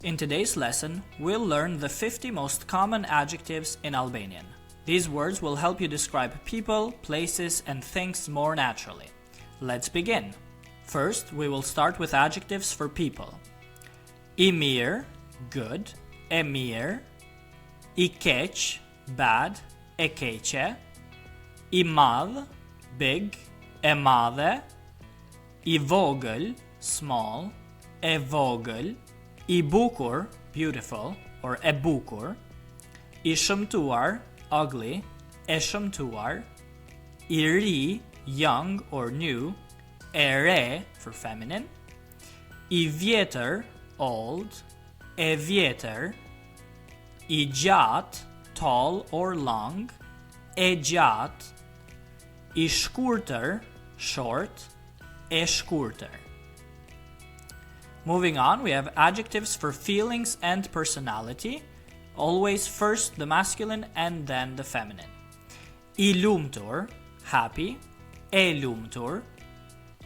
In today's lesson, we'll learn the 50 most common adjectives in Albanian. These words will help you describe people, places, and things more naturally. Let's begin. First, we will start with adjectives for people. I mirë, good, e mirë. I keq, bad, e keqe. I madh, big, e madhe. I vogël, small, e vogël. I bukur, beautiful, or e bukur. I shëmtuar, ugly, e shëmtuar. I ri, young or new, e re for feminine. I vjetër, old, e vjetër. I gjatë, tall or long, e gjatë. I shkurtër, short, e shkurtër. Moving on, we have adjectives for feelings and personality. Always first the masculine and then the feminine. I lumtur, happy, e lumtur.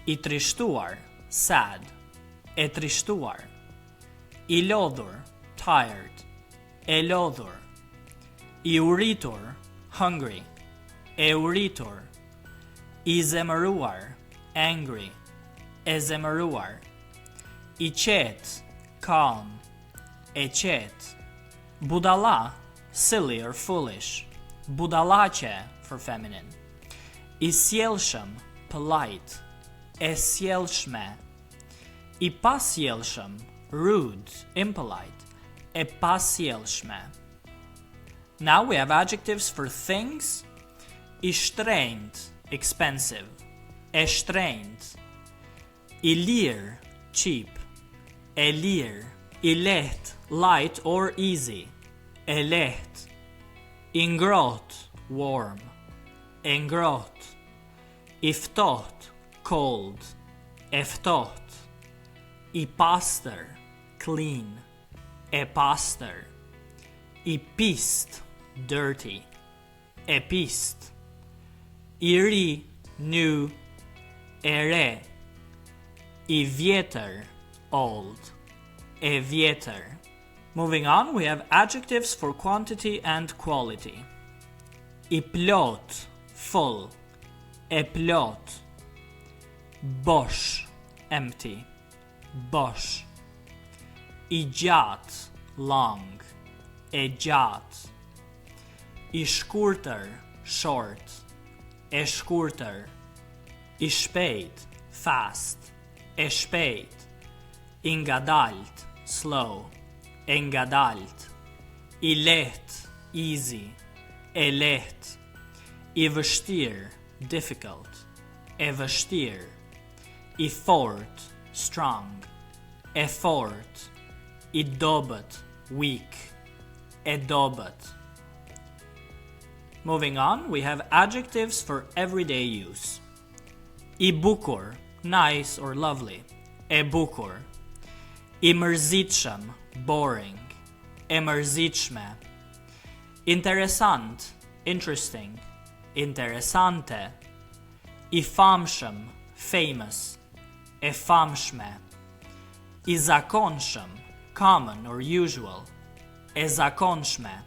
I trishtuar, sad, e trishtuar. I lodhur, tired, e lodhur. I uritur, hungry, e uritur. I zemëruar, angry, e zemëruar. I qetë, calm, e qetë. Budalla, silly or foolish, budallaqe for feminine. I sjellshëm, polite, e sjellshme. I pasjellshëm, rude, impolite, e pasjellshme. Now we have adjectives for things. I shtrenjtë, expensive, e shtrenjtë. I lirë, cheap, e lirë. I lehtë, light or easy, e lehtë. I ngrohtë, warm, e ngrohtë. I ftohtë, cold, e ftohtë. I pastër, clean, e pastër. I pist, dirty, e pist. I ri, new, e re. I vjetër, old, e vjetër. Moving on, we have adjectives for quantity and quality. I plot, full, e plot. Bosh, empty, bosh. I gjatë, long, e gjatë. I shkurtër, short, e shkurtër. I shpejt, fast, e shpejt. I ngadalt, slow, e ngadalt. I lehtë, easy, e lehtë. I vështirë, difficult, e vështirë. I fort, strong, e fort. I dobët, weak, e dobët. Moving on, we have adjectives for everyday use. I bukur, nice or lovely, e bukur. I mërzitshëm, boring, e mërzitshme. Interesant, interesting, interesante. I famshëm, famous, e famshme. I zakonshëm, common or usual, e zakonshme.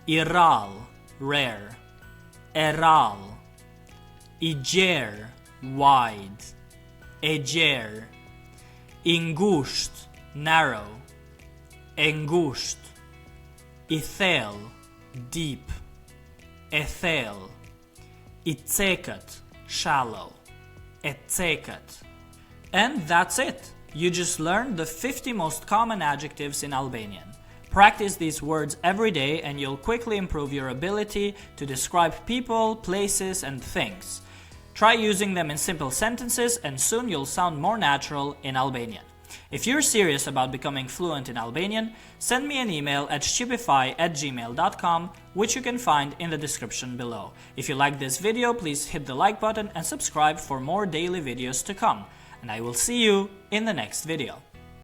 I rrallë, rare, e rrallë. I gjerë, wide, e gjerë. I ngushtë, narrow, e ngushtë. I thellë, deep, e thellë. I cekët, shallow, e cekët. And that's it! You just learned the 50 most common adjectives in Albanian. Practice these words every day and you'll quickly improve your ability to describe people, places, and things. Try using them in simple sentences and soon you'll sound more natural in Albanian. If you're serious about becoming fluent in Albanian, send me an email at shqipify@gmail.com, which you can find in the description below. If you like this video, please hit the like button and subscribe for more daily videos to come. And I will see you in the next video.